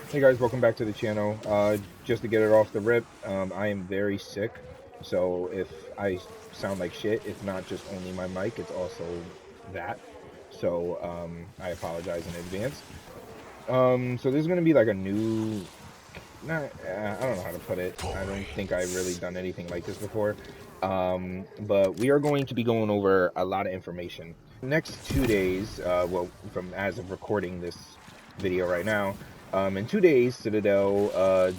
Hey guys, welcome back to the channel. Just to get it off the rip, I am very sick, so if I sound like shit, it's not just only my mic, it's also that. So I apologize in advance. So there's gonna be like a new, not, I don't know how to put it. I don't think I've really done anything like this before. But we are going to be going over a lot of information. Next 2 days, well, from as of recording this video right now, in 2 days, Citadelle,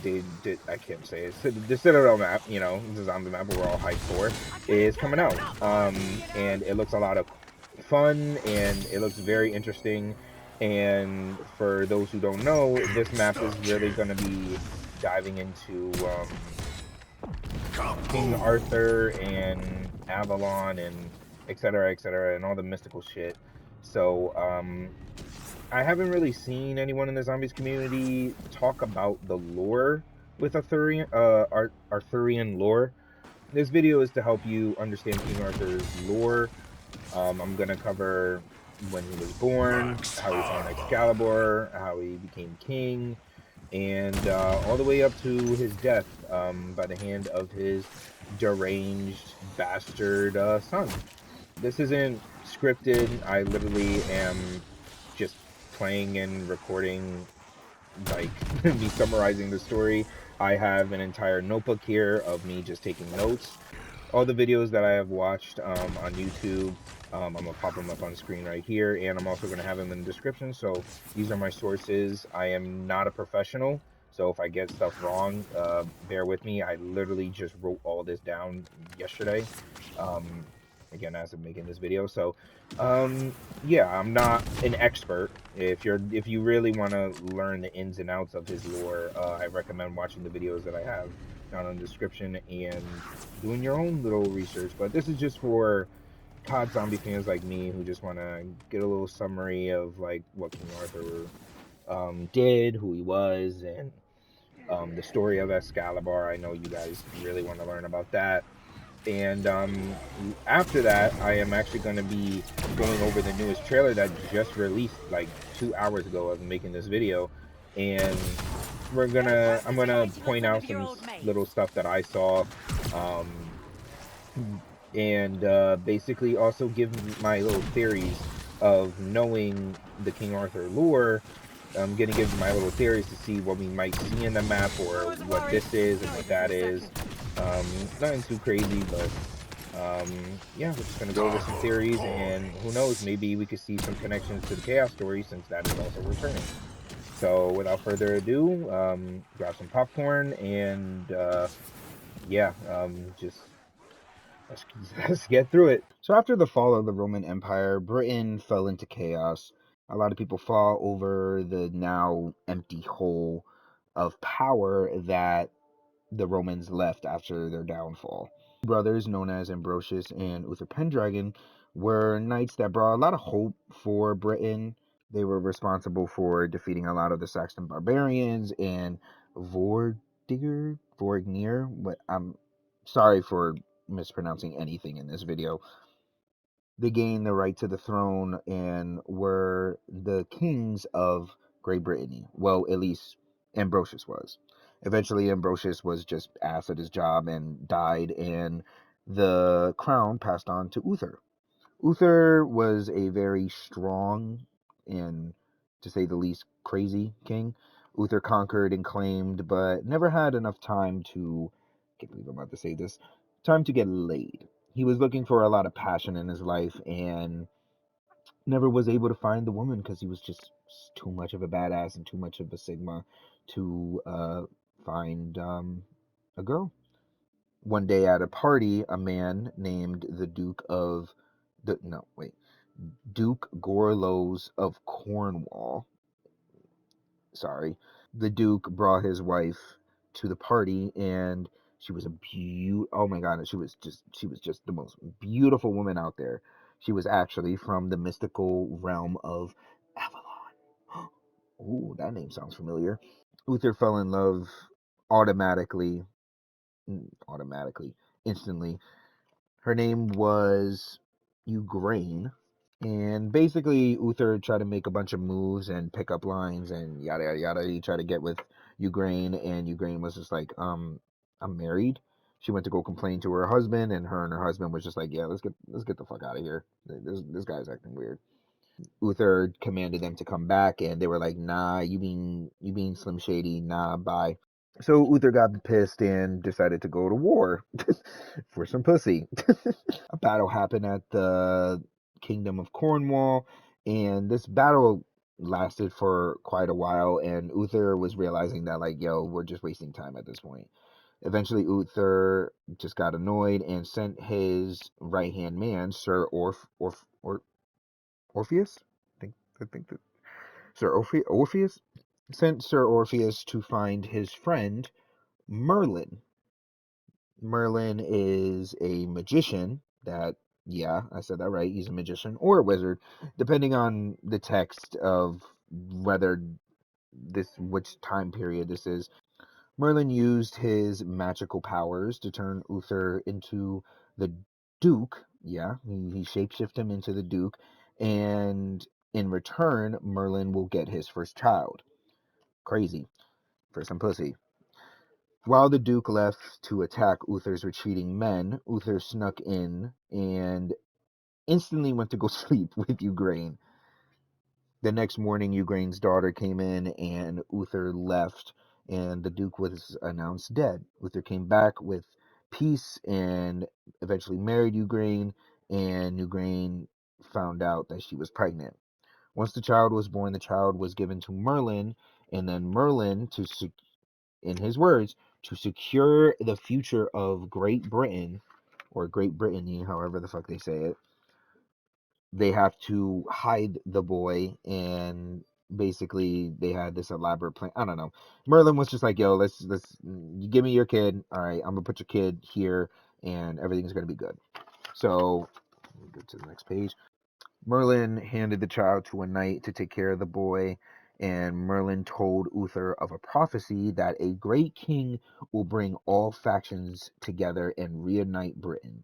did I can't say it. The Citadelle map, you know, the zombie map we're all hyped for, is coming out. And it looks a lot of fun, and it looks very interesting. And for those who don't know, this map is really going to be diving into King Arthur and Avalon and et cetera, and all the mystical shit. So I haven't really seen anyone in the zombies community talk about the lore with Arthurian lore. This video is to help you understand King Arthur's lore. I'm gonna cover when he was born, how he found Excalibur, how he became king, and all the way up to his death by the hand of his deranged bastard son. This isn't scripted. I literally am just playing and recording, like, me summarizing the story. I have an entire notebook here of me just taking notes. All the videos that I have watched on YouTube, I'm gonna pop them up on screen right here, and I'm also gonna have them in the description. So these are my sources. I am not a professional, so if I get stuff wrong, bear with me. I literally just wrote all this down yesterday, um, again, as of making this video. So yeah, I'm not an expert. If you really want to learn the ins and outs of his lore, I recommend watching the videos that I have down in the description and doing your own little research. But this is just for COD zombie fans like me who just want to get a little summary of like what King Arthur did, who he was, and the story of Excalibur. I know you guys really want to learn about that. And after that, I am actually going to be going over the newest trailer that just released like 2 hours ago of making this video. And I'm gonna point out some little stuff that I saw, um, and basically also give my little theories of knowing the King Arthur lore. I'm gonna give my little theories to see what we might see in the map, or what this is and what that is. Nothing too crazy, but yeah, we're just gonna go over some theories, and who knows, maybe we could see some connections to the Chaos story, since that is also returning. So without further ado, grab some popcorn, and yeah, just let's, let's get through it. So after the fall of the Roman Empire, Britain fell into chaos. A lot of people fall over the now empty hole of power that the Romans left after their downfall. Brothers known as Ambrosius and Uther Pendragon were knights that brought a lot of hope for Britain. They were responsible for defeating a lot of the Saxon barbarians and Vorgnir. But I'm sorry for mispronouncing anything in this video. They gained the right to the throne and were the kings of Great Britain. Well, at least Ambrosius was. Eventually, Ambrosius was just ass at his job and died, and the crown passed on to Uther. Uther was a very strong and, to say the least, crazy king. Uther conquered and claimed, but never had enough time to, I can't believe I'm about to say this, time to get laid. He was looking for a lot of passion in his life and never was able to find the woman because he was just too much of a badass and too much of a Sigma to find a girl. One day at a party, a man named the Duke of the no wait Duke Gorlows of Cornwall. Sorry, the Duke brought his wife to the party, and she was a oh my god, she was just the most beautiful woman out there. She was actually from the mystical realm of Avalon. Ooh, that name sounds familiar. Uther fell in love automatically, automatically, instantly. Her name was Ugraine, And basically, Uther tried to make a bunch of moves and pick up lines and yada yada yada. He tried to get with Ukraine, and Ukraine was just like, I'm married. She went to go complain to her husband, and her husband was just like, yeah, let's get the fuck out of here. This guy's acting weird. Uther commanded them to come back, and they were like, nah, you being Slim Shady, nah, bye. So Uther got pissed and decided to go to war for some pussy. A battle happened at the Kingdom of Cornwall, and this battle lasted for quite a while. And Uther was realizing that, like, yo, we're just wasting time at this point. Eventually, Uther just got annoyed and sent his right hand man, Sir Orpheus. I think that Orpheus sent Sir Orpheus to find his friend Merlin. Merlin is a magician that, yeah, I said that right. He's a magician or a wizard, depending on the text of whether which time period this is. Merlin used his magical powers to turn Uther into the Duke. Yeah, he shapeshifted him into the Duke, and in return, Merlin will get his first child. Crazy for some pussy. While the Duke left to attack Uther's retreating men, Uther snuck in and instantly went to go sleep with Ugraine. The next morning, Ugraine's daughter came in and Uther left, and the Duke was announced dead. Uther came back with peace and eventually married Ugraine, and Ugraine found out that she was pregnant. Once the child was born, the child was given to Merlin, and then Merlin, in his words, to secure the future of Great Britain, or Great Brittany, however the fuck they say it, they have to hide the boy, and basically they had this elaborate plan. I don't know. Merlin was just like, yo, let's you give me your kid. All right, I'm gonna put your kid here, and everything's gonna be good. So, let me go to the next page. Merlin handed the child to a knight to take care of the boy, and Merlin told Uther of a prophecy that a great king will bring all factions together and reunite Britain.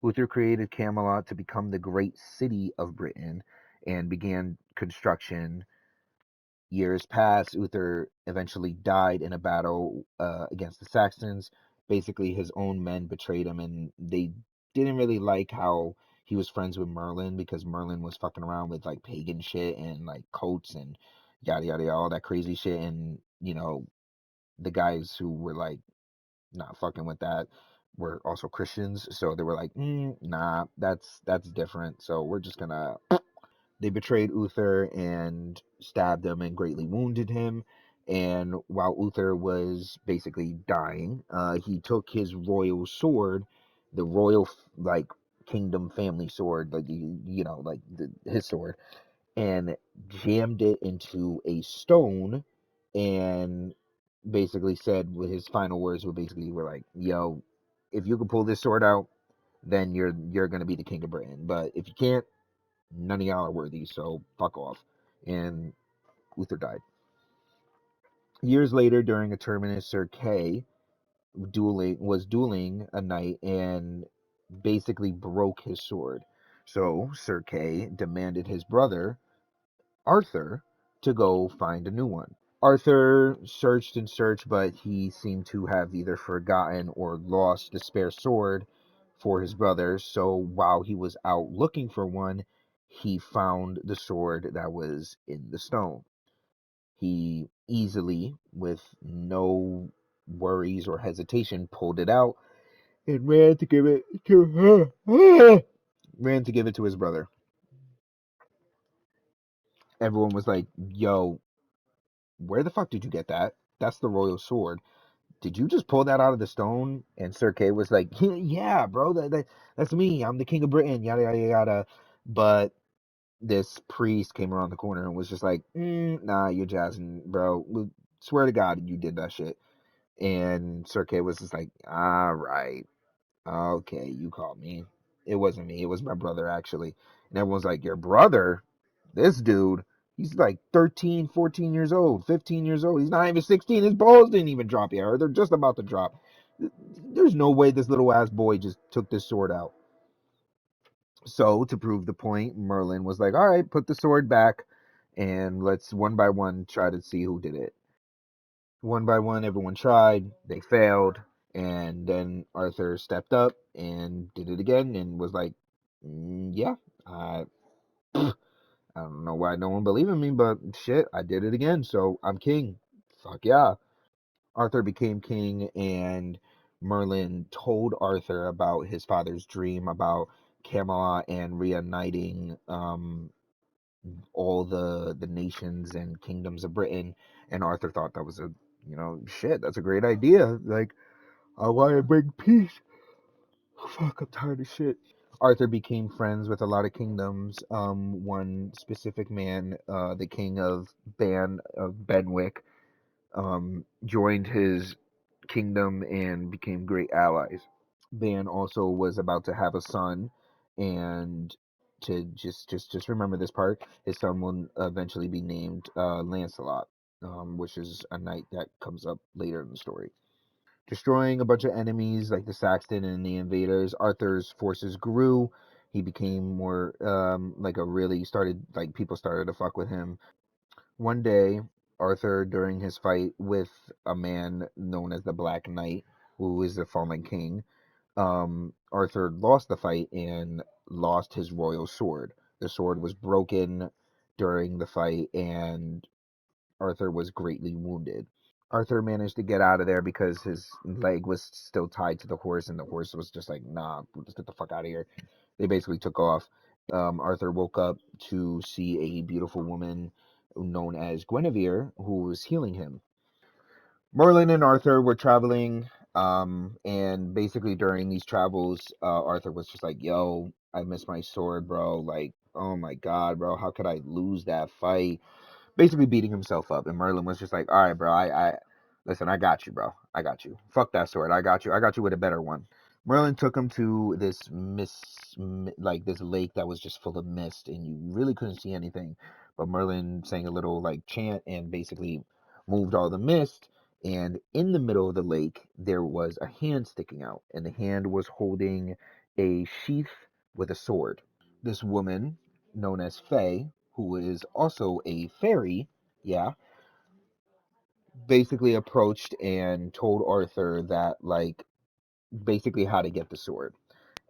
Uther created Camelot to become the great city of Britain and began construction. Years passed. Uther eventually died in a battle against the Saxons. Basically, his own men betrayed him, and they didn't really like how he was friends with Merlin, because Merlin was fucking around with like pagan shit and like cults and yada yada yada, all that crazy shit. And the guys who were like not fucking with that were also Christians, so they were like, nah, that's different. So we're just gonna. They betrayed Uther and stabbed him and greatly wounded him. And while Uther was basically dying, he took his royal sword, the royal like kingdom family sword, like like his sword, and jammed it into a stone, and basically said, with his final words were like, yo, if you can pull this sword out, then you're gonna be the king of Britain. But if you can't, none of y'all are worthy, so fuck off. And Uther died. Years later, during a tournament, Sir Kay dueling a knight and basically broke his sword. So Sir Kay demanded his brother Arthur to go find a new one. Arthur searched and searched, but he seemed to have either forgotten or lost the spare sword for his brother. So while he was out looking for one, he found the sword that was in the stone. He easily, with no worries or hesitation, pulled it out and ran to give it to ran to give it to his brother. Everyone was like, "Yo, where the fuck did you get that? That's the royal sword. Did you just pull that out of the stone?" And Sir Kay was like, yeah, bro, that's me. I'm the king of Britain, yada, yada, yada. But this priest came around the corner and was just like, nah, you're jazzing, bro. Swear to God you did that shit. And Sir Kay was just like, all right, okay, you called me. It wasn't me. It was my brother, actually. And everyone's like, your brother? This dude, he's like 13, 14 years old, 15 years old. He's not even 16. His balls didn't even drop yet, or they're just about to drop. There's no way this little ass boy just took this sword out. So, to prove the point, Merlin was like, all right, put the sword back and let's one by one try to see who did it. One by one, everyone tried, they failed, and then Arthur stepped up and did it again and was like, yeah, I, I don't know why no one believed in me, but shit, I did it again, so I'm king. Fuck yeah. Arthur became king, and Merlin told Arthur about his father's dream about Camelot and reuniting all the nations and kingdoms of Britain. And Arthur thought that was shit, that's a great idea. Like, I want to bring peace. Fuck, I'm tired of shit. Arthur became friends with a lot of kingdoms. One specific man, the king of Benwick, joined his kingdom and became great allies. Ban also was about to have a son, and to just remember this part, his son will eventually be named Lancelot, which is a knight that comes up later in the story. Destroying a bunch of enemies like the Saxon and the invaders, Arthur's forces grew. He became more like a really started like people started to fuck with him. One day, Arthur, during his fight with a man known as the Black Knight, who is the fallen king, Arthur lost the fight and lost his royal sword. The sword was broken during the fight, and Arthur was greatly wounded. Arthur managed to get out of there because his leg was still tied to the horse, and the horse was just like, nah, let's get the fuck out of here. They basically took off. Arthur woke up to see a beautiful woman known as Guinevere who was healing him. Merlin and Arthur were traveling, and basically during these travels, Arthur was just like, yo, I miss my sword, bro. Like, oh my god, bro, how could I lose that fight? Basically beating himself up. And Merlin was just like, all right, bro, I listen, I got you, bro. I got you. Fuck that sword. I got you. I got you with a better one. Merlin took him to this like this lake that was just full of mist, and you really couldn't see anything. But Merlin sang a little like chant and basically moved all the mist. And in the middle of the lake, there was a hand sticking out, and the hand was holding a sheath with a sword. This woman, known as Faye, who is also a fairy, yeah, basically approached and told Arthur that, like, basically how to get the sword.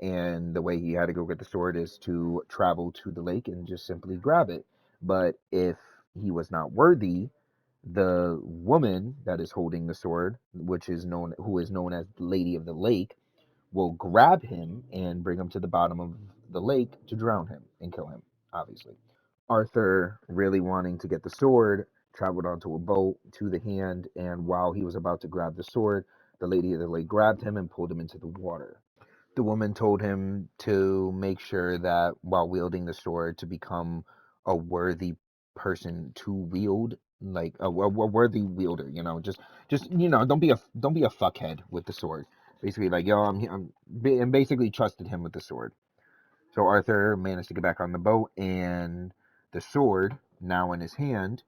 And the way he had to go get the sword is to travel to the lake and just simply grab it. But if he was not worthy, the woman that is holding the sword, who is known as the Lady of the Lake, will grab him and bring him to the bottom of the lake to drown him and kill him, obviously. Arthur, really wanting to get the sword, traveled onto a boat to the hand, and while he was about to grab the sword, the Lady of the Lake grabbed him and pulled him into the water. The woman told him to make sure that while wielding the sword, to become a worthy person to wield, like a worthy wielder. Just don't be a fuckhead with the sword. Basically, like, yo, and basically trusted him with the sword. So Arthur managed to get back on the boat, and the sword, now in his hand,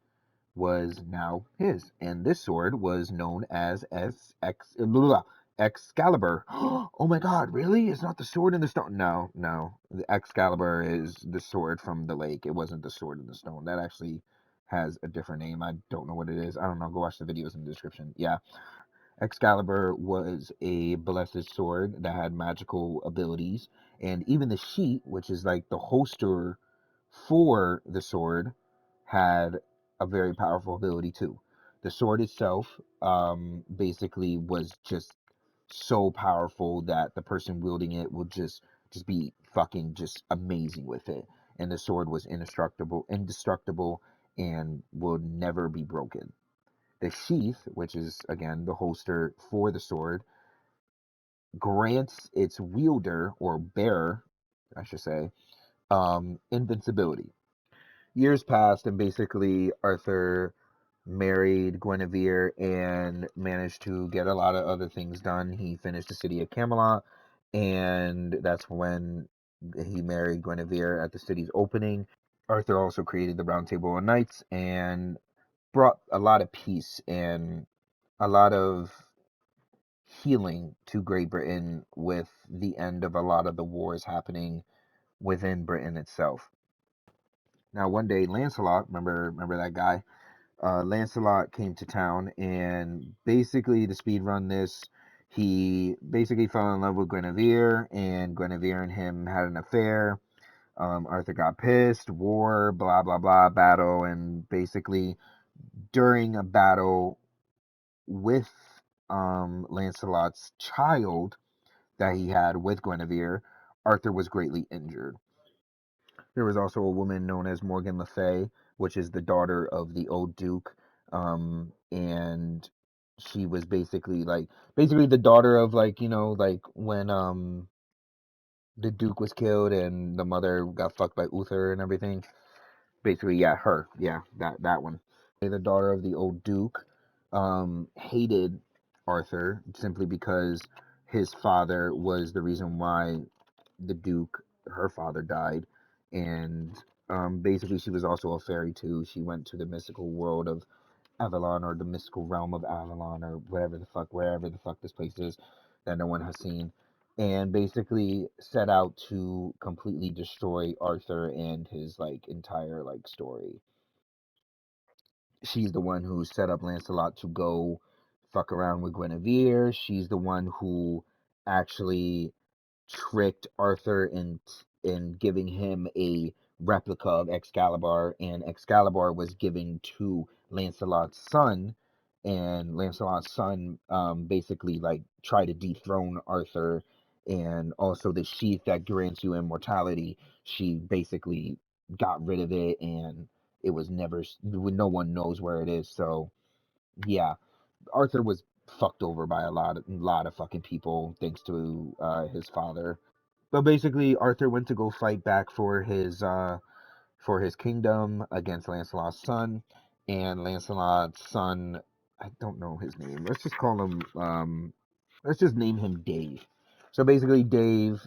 was now his. And this sword was known as Excalibur. Oh my god, really? It's not the sword in the stone? No, no. The Excalibur is the sword from the lake. It wasn't the sword in the stone. That actually has a different name. I don't know what it is. I don't know. Go watch the videos in the description. Yeah. Excalibur was a blessed sword that had magical abilities, and even the sheath, which is like the holster for the sword, had a very powerful ability too. The sword itself, basically was just so powerful that the person wielding it would just be fucking just amazing with it. And the sword was indestructible, and would never be broken. The sheath, which is again the holster for the sword, grants its wielder or bearer, I should say, invincibility. Years passed, and basically Arthur married Guinevere and managed to get a lot of other things done. He finished the city of Camelot, and that's when he married Guinevere at the city's opening. Arthur also created the Round Table of Knights and brought a lot of peace and a lot of healing to Great Britain with the end of a lot of the wars happening within Britain itself. Now, one day, Lancelot, remember that guy? Lancelot came to town, and basically, to speed run this, he basically fell in love with Guinevere, and Guinevere and him had an affair. Arthur got pissed, war, blah blah blah, battle, and basically during a battle with Lancelot's child that he had with Guinevere, Arthur was greatly injured. There was also a woman known as Morgan Le Fay, which is the daughter of the old Duke, and she was basically the daughter of, like, like when the Duke was killed and the mother got fucked by Uther and everything. Basically, yeah, her, yeah, that one. The daughter of the old Duke, hated Arthur simply because his father was the reason why the Duke, her father, died, and basically she was also a fairy too. She went to the mystical world of Avalon, or the mystical realm of Avalon, or wherever the fuck this place is that no one has seen, and basically set out to completely destroy Arthur and his like entire like story. She's the one who set up Lancelot to go fuck around with Guinevere. She's the one who actually tricked Arthur in giving him a replica of Excalibur, and Excalibur was given to Lancelot's son, and Lancelot's son basically like tried to dethrone Arthur, and also the sheath that grants you immortality, she basically got rid of it, and it was never, no one knows where it is. So yeah, Arthur was fucked over by a lot of fucking people thanks to his father. But basically, Arthur went to go fight back for his kingdom against Lancelot's son, and Lancelot's son, I don't know his name. Let's just call him let's just name him Dave. So basically, Dave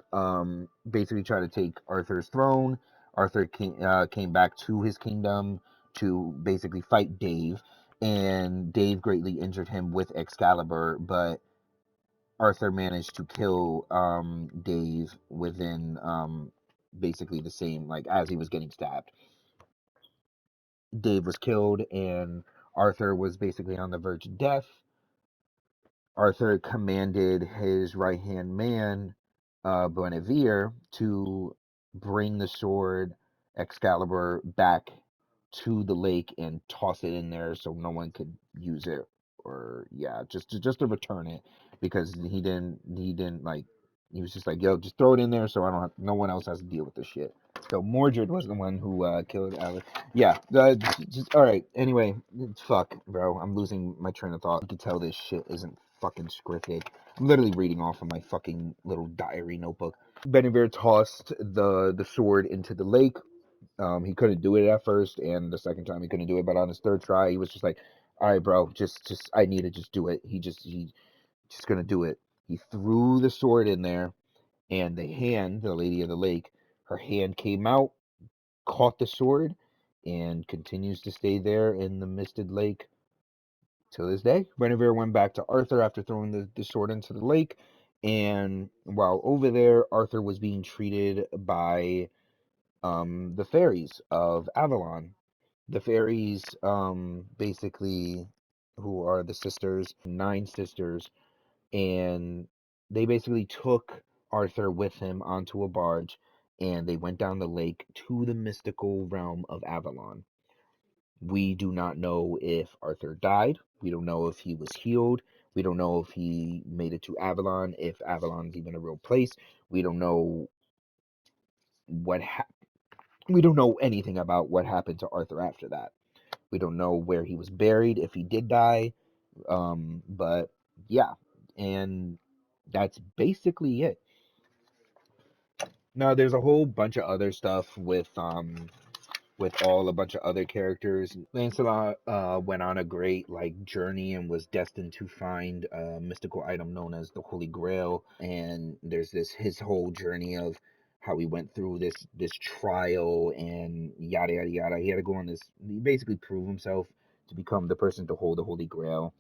basically tried to take Arthur's throne. Arthur came back to his kingdom to basically fight Dave, and Dave greatly injured him with Excalibur, but Arthur managed to kill Dave within basically the same, like, as he was getting stabbed. Dave was killed, and Arthur was basically on the verge of death. Arthur commanded his right hand man, Guinevere, to bring the sword Excalibur back to the lake and toss it in there so no one could use it, or yeah, just to return it, because he didn't like, he was just like, yo, just throw it in there so I don't have, no one else has to deal with this shit. So Mordred was the one who killed Alex. Yeah, all right. Anyway, fuck, bro. I'm losing my train of thought. You can tell this shit isn't fucking scripted. I'm literally reading off of my fucking little diary notebook. Benevere tossed the sword into the lake. He couldn't do it at first, and the second time he couldn't do it. But on his third try, he was just like, "All right, bro, just I need to just do it." He just gonna do it. He threw the sword in there, and the lady of the lake, her hand came out, caught the sword, and continues to stay there in the misted lake to this day. Guinevere went back to Arthur after throwing the sword into the lake, and while over there, Arthur was being treated by the fairies of Avalon. The fairies, basically, who are the sisters, 9 sisters, and they basically took Arthur with him onto a barge, and they went down the lake to the mystical realm of Avalon. We do not know if Arthur died. We don't know if he was healed. We don't know if he made it to Avalon, if Avalon's even a real place. We don't know what we don't know anything about what happened to Arthur after that. We don't know where he was buried, if he did die. But yeah, and that's basically it. Now, there's a whole bunch of other stuff with all a bunch of other characters. Lancelot went on a great like journey and was destined to find a mystical item known as the Holy Grail. And there's this his whole journey of how he went through this trial and yada yada yada. He had to go on this, he basically prove himself to become the person to hold the Holy Grail.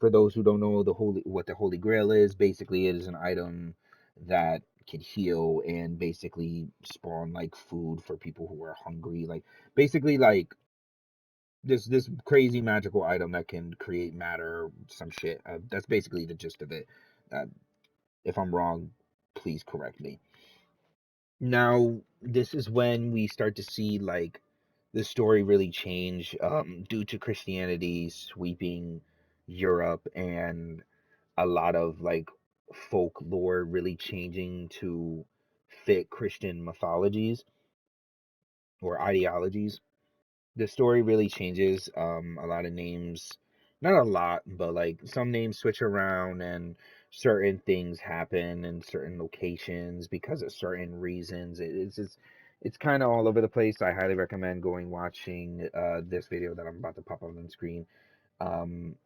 For those who don't know what the Holy Grail is, basically it is an item that can heal and basically spawn like food for people who are hungry. Like basically like this crazy magical item that can create matter, some shit. That's basically the gist of it. Uh, if I'm wrong, please correct me. Now, this is when we start to see like the story really change due to Christianity sweeping Europe and a lot of like folklore really changing to fit Christian mythologies or ideologies. The story really changes. A lot of names, not a lot, but like some names switch around and certain things happen in certain locations because of certain reasons. It's kind of all over the place. I highly recommend going watching this video that I'm about to pop up on the screen. Um,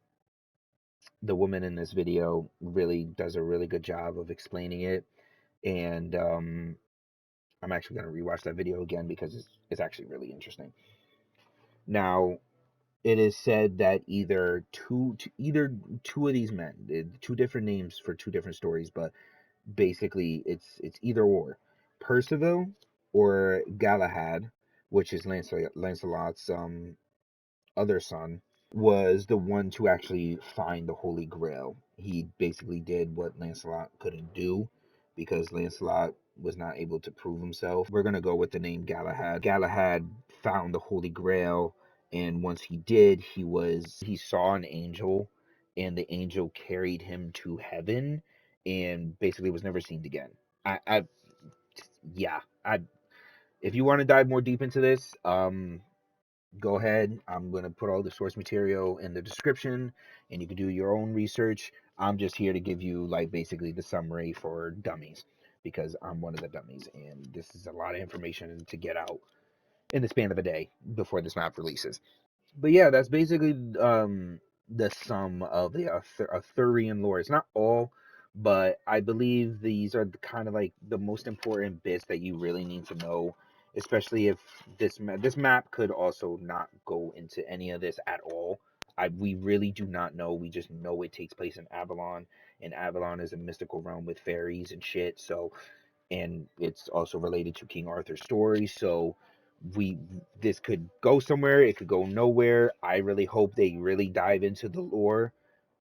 the woman in this video really does a really good job of explaining it, and I'm actually going to rewatch that video again because it's actually really interesting. Now, it is said that either two of these men, two different names for two different stories, but basically it's either or, Percival or Galahad, which is Lancelot's other son, was the one to actually find the Holy Grail. He basically did what Lancelot couldn't do because Lancelot was not able to prove himself. We're going to go with the name Galahad. Galahad found the Holy Grail, and once he did, he saw an angel, and the angel carried him to heaven and basically was never seen again. I yeah, I if you want to dive more deep into this, go ahead. I'm going to put all the source material in the description and you can do your own research. I'm just here to give you like basically the summary for dummies because I'm one of the dummies and this is a lot of information to get out in the span of a day before this map releases. But yeah, that's basically the sum of the Arthurian lore. It's not all, but I believe these are kind of like the most important bits that you really need to know, especially if this map could also not go into any of this at all. We really do not know. We just know it takes place in Avalon, and Avalon is a mystical realm with fairies and shit. So and it's also related to King Arthur's story. So we this could go somewhere, it could go nowhere. I really hope they really dive into the lore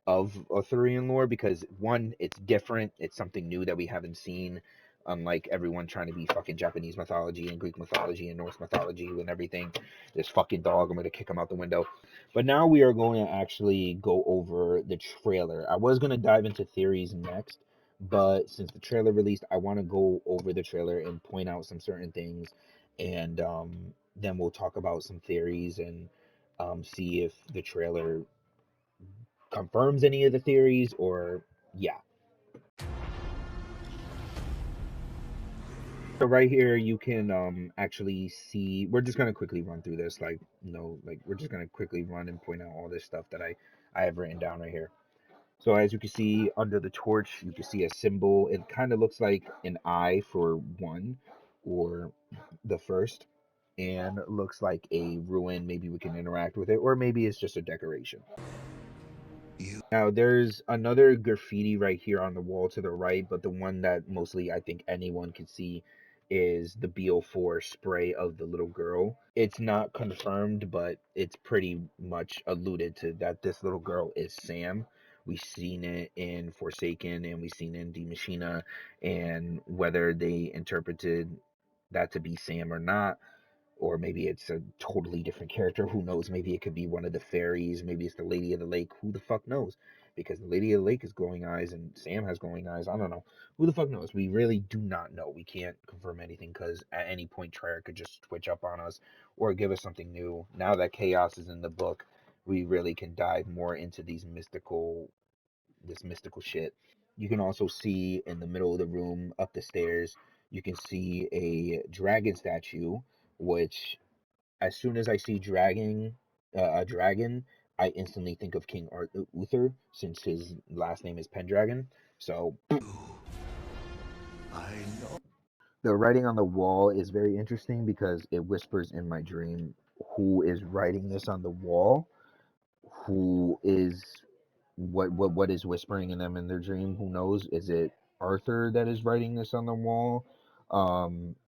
of Arthurian lore because one, it's different, it's something new that we haven't seen. Unlike everyone trying to be fucking Japanese mythology and Greek mythology and Norse mythology and everything, this fucking dog, I'm gonna kick him out the window. But now we are going to actually go over the trailer. I was gonna dive into theories next, but since the trailer released, I want to go over the trailer and point out some certain things, and then we'll talk about some theories and see if the trailer confirms any of the theories or yeah. So right here you can actually see, we're just gonna quickly run through this, like like we're just gonna quickly run and point out all this stuff that I have written down right here. So as you can see under the torch, you can see a symbol. It kind of looks like an eye for one or the first, and looks like a ruin. Maybe we can interact with it, or maybe it's just a decoration. Now there's another graffiti right here on the wall to the right, but the one that mostly I think anyone can see is the BO4 spray of the little girl. It's not confirmed, but it's pretty much alluded to that this little girl is Sam. We've seen it in Forsaken and we've seen it in Die Machina, and whether they interpreted that to be Sam or not, or maybe it's a totally different character. Who knows? Maybe it could be one of the fairies. Maybe it's the Lady of the Lake. Who the fuck knows? Because the Lady of the Lake has glowing eyes and Sam has glowing eyes. I don't know. Who the fuck knows? We really do not know. We can't confirm anything because at any point Treyarch could just switch up on us or give us something new. Now that Chaos is in the book, we really can dive more into this mystical shit. You can also see in the middle of the room, up the stairs, you can see a dragon statue, which as soon as I see a dragon, I instantly think of King Uther, since his last name is Pendragon. So I know. the writing on the wall is very interesting because it whispers in my dream who is writing this on the wall, who is what is whispering in them in their dream. Who knows? Is it Arthur that is writing this on the wall?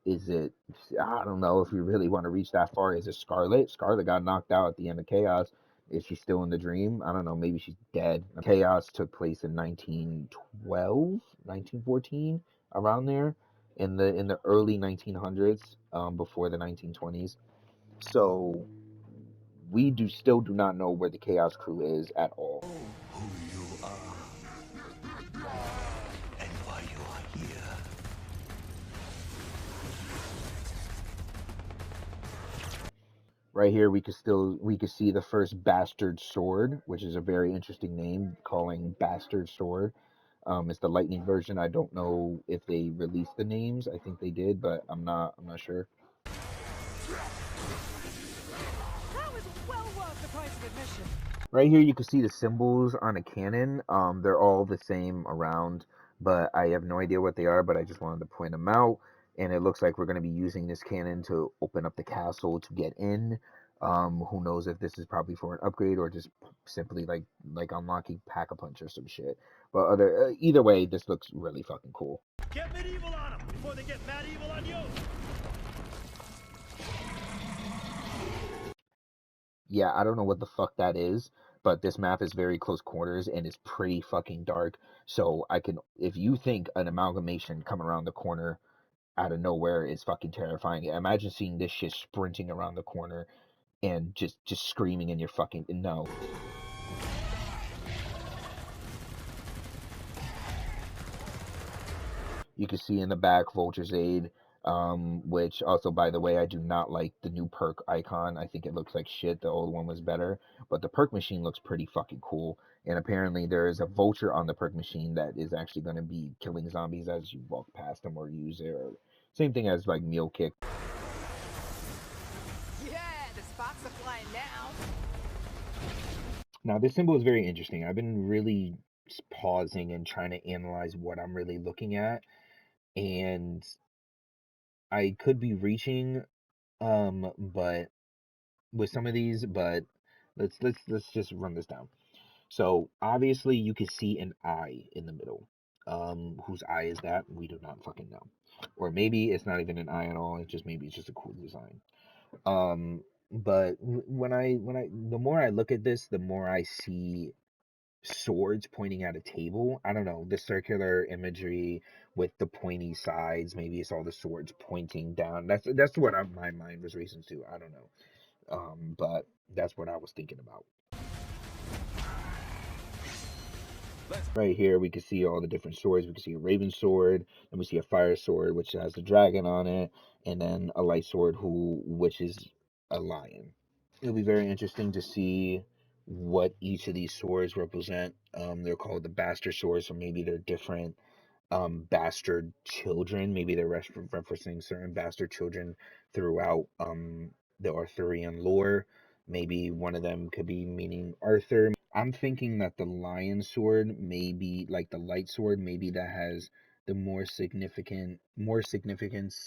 Is it, I don't know if you really want to reach that far. Is it Scarlet? Scarlet got knocked out at the end of Chaos. Is she still in the dream? I don't know. Maybe she's dead. Chaos took place in 1912, 1914, around there, in the early 1900s, before the 1920s. So we do not know where the Chaos Crew is at all. Who you are and why you are here. Right here, we could see the first Bastard Sword, which is a very interesting name, calling Bastard Sword. It's the lightning version. I don't know if they released the names. I think they did, but I'm not sure. That was well worth the price of admission. Right here, you can see the symbols on a cannon. They're all the same around, but I have no idea what they are. But I just wanted to point them out. And it looks like we're going to be using this cannon to open up the castle to get in. Who knows if this is probably for an upgrade or just simply like unlocking Pack-a-Punch or some shit. But either way, this looks really fucking cool. Get medieval on them before they get mad evil on you. Yeah, I don't know what the fuck that is, but this map is very close quarters and it's pretty fucking dark. So if you think an amalgamation come around the corner out of nowhere is fucking terrifying. Imagine seeing this shit sprinting around the corner and just screaming in your fucking no. You can see in the back Vulture's Aid, which also, by the way, I do not like the new perk icon. I think it looks like shit. The old one was better, but the perk machine looks pretty fucking cool. And apparently there is a vulture on the perk machine that is actually going to be killing zombies as you walk past them or use it. Or same thing as like Meal Kick. Yeah, the sparks are flying now. Now, this symbol is very interesting. I've been really pausing and trying to analyze what I'm really looking at, and I could be reaching, but with some of these, but let's just run this down. So obviously you can see an eye in the middle. Whose eye is that? We do not fucking know. Or maybe it's not even an eye at all. It's just maybe it's just a cool design. But when I the more I look at this, the more I see swords pointing at a table. I don't know, the circular imagery with the pointy sides. Maybe it's all the swords pointing down. That's what my mind was racing to. I don't know. But that's what I was thinking about. Right here, we can see all the different swords. We can see a raven sword, and we see a fire sword, which has a dragon on it, and then a light sword, which is a lion. It'll be very interesting to see what each of these swords represent. They're called the bastard swords, so maybe they're different bastard children. Maybe they're referencing certain bastard children throughout the Arthurian lore. Maybe one of them could be meaning Arthur. I'm thinking that the lion sword may be like the light sword. Maybe that has the more significance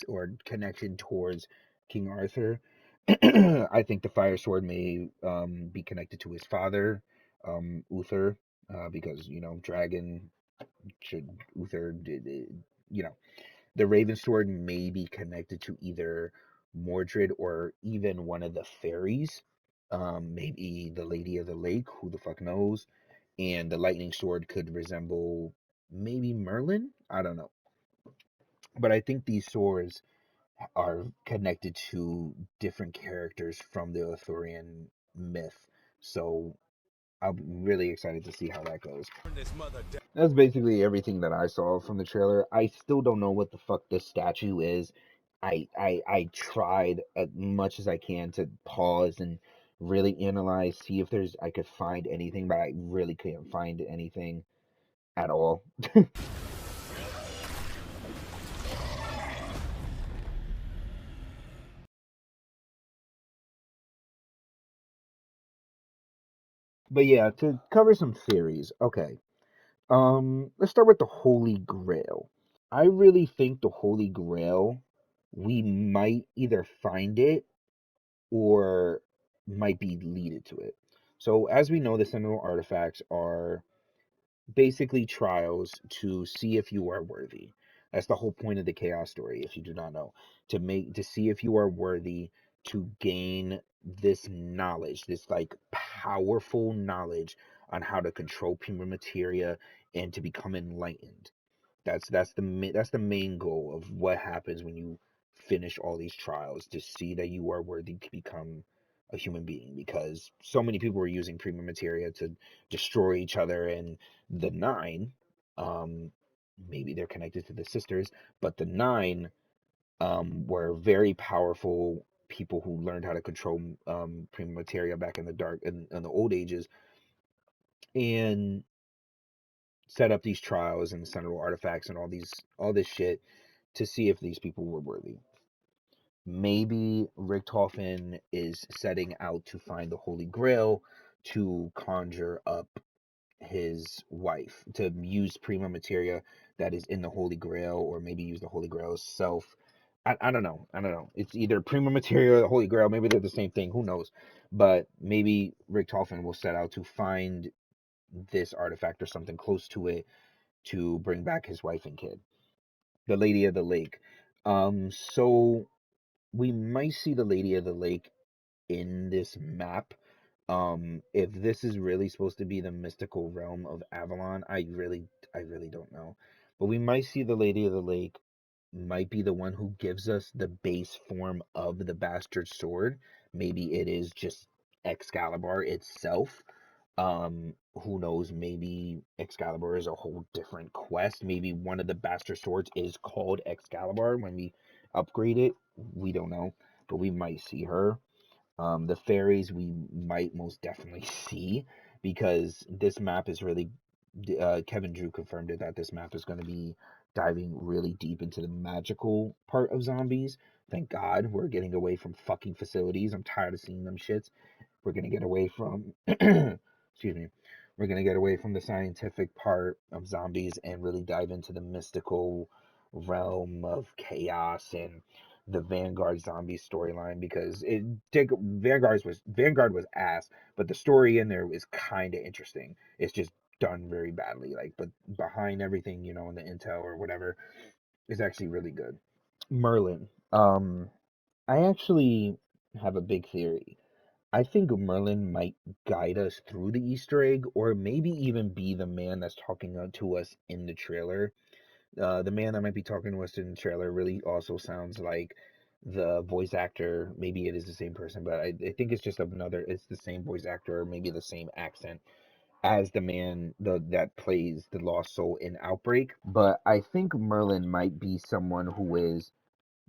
or connection towards King Arthur. I think the fire sword may be connected to his father, Uther, because dragon should Uther did you know the Raven Sword may be connected to either Mordred or even one of the fairies, maybe the Lady of the Lake, who the fuck knows, and the Lightning Sword could resemble maybe Merlin. I don't know, but I think these swords are connected to different characters from the Arthurian myth. So I'm really excited to see how that goes. That's basically everything that I saw from the trailer. I still don't know what the fuck this statue is. I tried as much as I can to pause and really analyze, see if I could find anything, but I really couldn't find anything at all. But yeah, to cover some theories. Okay. Let's start with the Holy Grail. I really think the Holy Grail, we might either find it or might be leaded to it. So as we know, the Sentinel artifacts are basically trials to see if you are worthy. That's the whole point of the chaos story, if you do not know. To see if you are worthy to gain this knowledge, this like powerful knowledge on how to control prima materia and to become enlightened. That's the main goal of what happens when you finish all these trials, to see that you are worthy to become a human being, because so many people were using prima materia to destroy each other. And the nine, um maybe they're connected to the sisters, but the nine were very powerful people who learned how to control prima materia back in the in the old ages, and set up these trials and central artifacts and all this shit to see if these people were worthy. Maybe Richtofen is setting out to find the Holy Grail to conjure up his wife, to use prima materia that is in the Holy Grail, or maybe use the Holy Grail itself. I don't know. I don't know. It's either prima materia or the Holy Grail. Maybe they're the same thing. Who knows? But maybe Richtofen will set out to find this artifact or something close to it to bring back his wife and kid, the Lady of the Lake. So we might see the Lady of the Lake in this map. If this is really supposed to be the mystical realm of Avalon, I really don't know. But we might see the Lady of the Lake might be the one who gives us the base form of the bastard sword. Maybe it is just Excalibur itself. Who knows? Maybe Excalibur is a whole different quest. Maybe one of the bastard swords is called Excalibur when we upgrade it. We don't know, but we might see her. The fairies we might most definitely see, because this map is really Kevin Drew confirmed it, that this map is going to be diving really deep into the magical part of zombies. Thank God we're getting away from fucking facilities. I'm tired of seeing them shits. We're gonna get away from excuse me. We're gonna get away from the scientific part of zombies and really dive into the mystical realm of chaos and the Vanguard zombie storyline, because Vanguard was ass, but the story in there is kind of interesting. It's just done very badly, like, but behind everything, in the intel or whatever, is actually really good. Merlin. I actually have a big theory. I think Merlin might guide us through the Easter egg, or maybe even be the man that's talking to us in the trailer. The man that might be talking to us in the trailer really also sounds like the voice actor. Maybe it is the same person, but I think it's just it's the same voice actor, or maybe the same accent as the man that plays the lost soul in Outbreak. But I think Merlin might be someone who is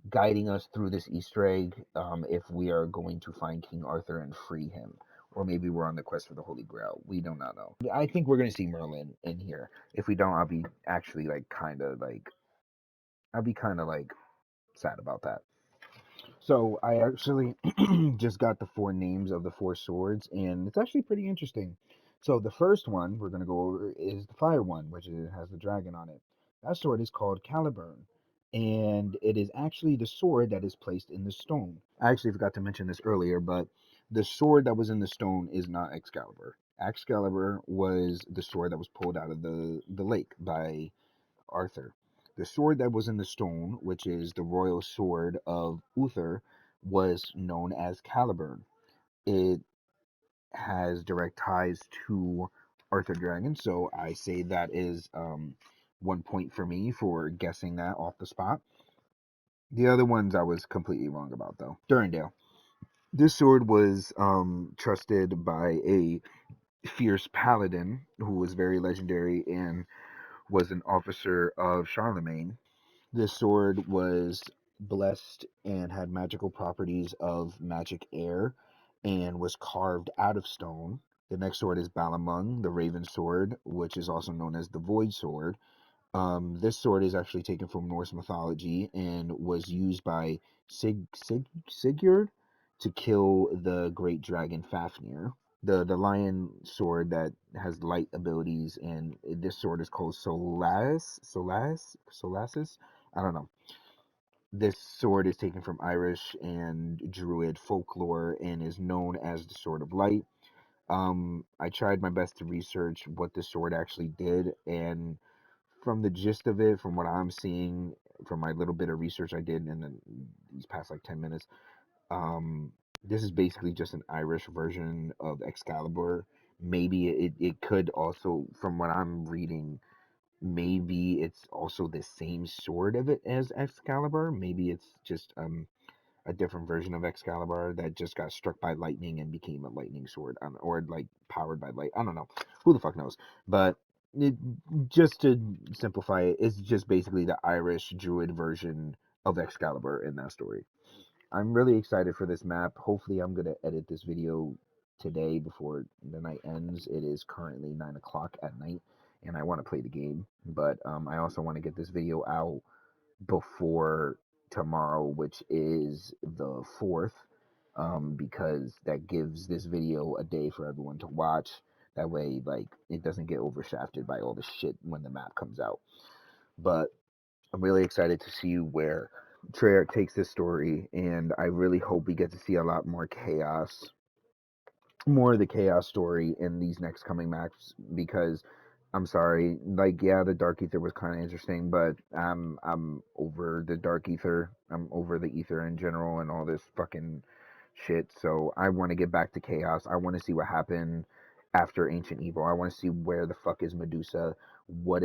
guiding us through this Easter egg, if we are going to find King Arthur and free him. Or maybe we're on the quest for the Holy Grail. We do not know. I think we're going to see Merlin in here. If we don't, I'll be actually I'll be kind of like sad about that. So I actually just got the four names of the four swords, and it's actually pretty interesting. So the first one we're going to go over is the fire one, which has the dragon on it. That sword is called Caliburn, and it is actually the sword that is placed in the stone. I actually forgot to mention this earlier, but the sword that was in the stone is not Excalibur. Excalibur was the sword that was pulled out of the lake by Arthur. The sword that was in the stone, which is the royal sword of Uther, was known as Caliburn. It has direct ties to Arthur Dragon, so I say that is 1 point for me for guessing that off the spot. The other ones I was completely wrong about, though. Durandale. This sword was trusted by a fierce paladin who was very legendary and was an officer of Charlemagne. This sword was blessed and had magical properties of magic air and was carved out of stone. The next sword is Balamung, the Raven Sword, which is also known as the Void Sword. This sword is actually taken from Norse mythology and was used by Sigurd to kill the great dragon Fafnir. The lion sword that has light abilities, and this sword is called Solasis. I don't know. This sword is taken from Irish and Druid folklore and is known as the Sword of Light. I tried my best to research what the sword actually did, and from the gist of it, from what I'm seeing, from my little bit of research I did in these past like 10 minutes, um, this is basically just an Irish version of Excalibur. Maybe it could also, from what I'm reading, maybe it's also the same sword of it as Excalibur. Maybe it's just a different version of Excalibur that just got struck by lightning and became a lightning sword, or like powered by light. I don't know. Who the fuck knows? But it, just to simplify it, it's just basically the Irish druid version of Excalibur in that story. I'm really excited for this map. Hopefully, I'm gonna edit this video today before the night ends. It is currently 9 o'clock at night, and I want to play the game. But I also want to get this video out before tomorrow, which is the 4th, because that gives this video a day for everyone to watch. That way, like, it doesn't get overshafted by all the shit when the map comes out. But I'm really excited to see where Treyarch takes this story, and I really hope we get to see a lot more chaos, more of the chaos story in these next coming maps, because I'm sorry, like, yeah, the Dark Ether was kind of interesting, but I'm over the Dark Ether. I'm over the Ether in general and all this fucking shit. So I want to get back to chaos. I want to see what happened after Ancient Evil. I want to see where the fuck is Medusa. What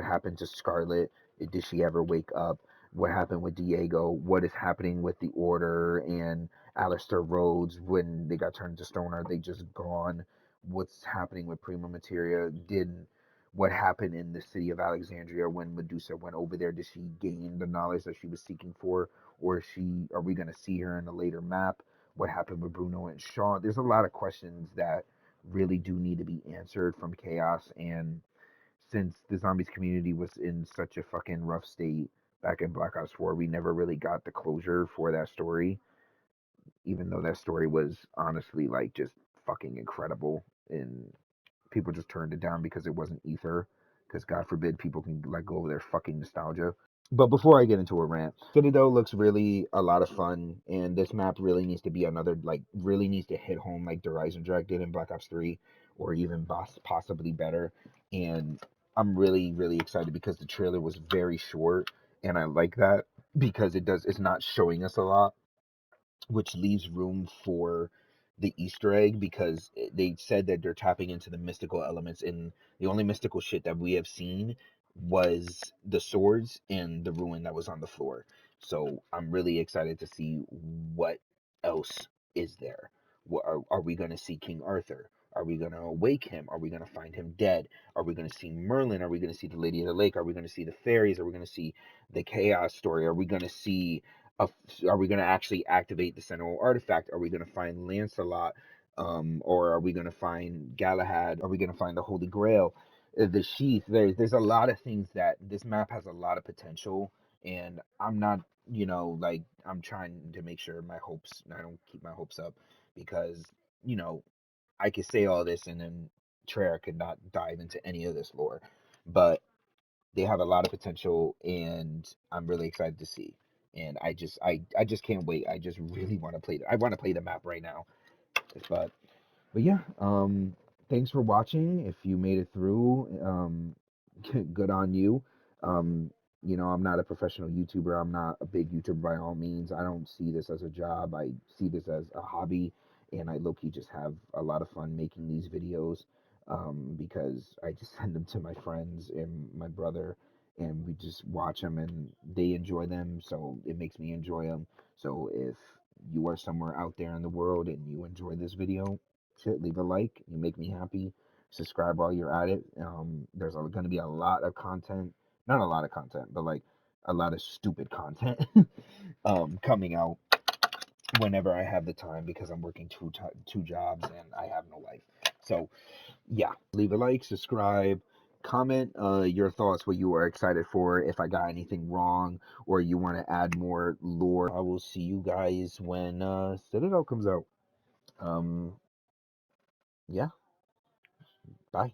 happened to Scarlet? Did she ever wake up? What happened with Diego? What is happening with the Order and Alistair Rhodes when they got turned to stone? Are they just gone? What's happening with Prima Materia? What happened in the city of Alexandria when Medusa went over there? Did she gain the knowledge that she was seeking for, or are we gonna see her in a later map? What happened with Bruno and Sean? There's a lot of questions that really do need to be answered from Chaos, and since the Zombies community was in such a fucking rough state back in Black Ops 4, we never really got the closure for that story, even though that story was honestly like just fucking incredible, and people just turned it down because it wasn't Ether, because God forbid people can let go of their fucking nostalgia. But before I get into a rant, Citadelle looks really a lot of fun, and this map really needs to be another, like, really needs to hit home like Horizon Drag did in Black Ops 3, or even possibly better. And I'm really, really excited because the trailer was very short, and I like that because it's not showing us a lot, which leaves room for the Easter egg, because they said that they're tapping into the mystical elements, and the only mystical shit that we have seen was the swords and the ruin that was on the floor. So I'm really excited to see what else is there. Are we going to see King Arthur? Are we going to awake him? Are we going to find him dead? Are we going to see Merlin? Are we going to see the Lady of the Lake? Are we going to see the fairies? Are we going to see the chaos story? Are we going to see a, are we going to actually activate the Sentinel artifact? Are we going to find Lancelot? Or are we going to find Galahad? Are we going to find the Holy Grail? The Sheath? There's a lot of things. That this map has a lot of potential, and I'm not, like, I'm trying to make sure I don't keep my hopes up, because, you know, I could say all this and then Treyarch could not dive into any of this lore, but they have a lot of potential, and I'm really excited to see. And I just can't wait. I just really want to play. I want to play the map right now. But but yeah. Thanks for watching. If you made it through, good on you. Um, I'm not a professional YouTuber. I'm not a big YouTuber by all means. I don't see this as a job. I see this as a hobby, and I low-key just have a lot of fun making these videos, because I just send them to my friends and my brother, and we just watch them, and they enjoy them, so it makes me enjoy them. So if you are somewhere out there in the world and you enjoy this video, shit, leave a like. You make me happy. Subscribe while you're at it. There's going to be a lot of content, not a lot of content, but like a lot of stupid content coming out whenever I have the time, because I'm working two jobs and I have no life. So yeah, leave a like, subscribe, comment your thoughts, what you are excited for, if I got anything wrong, or you want to add more lore. I will see you guys when Citadel comes out. Yeah, bye.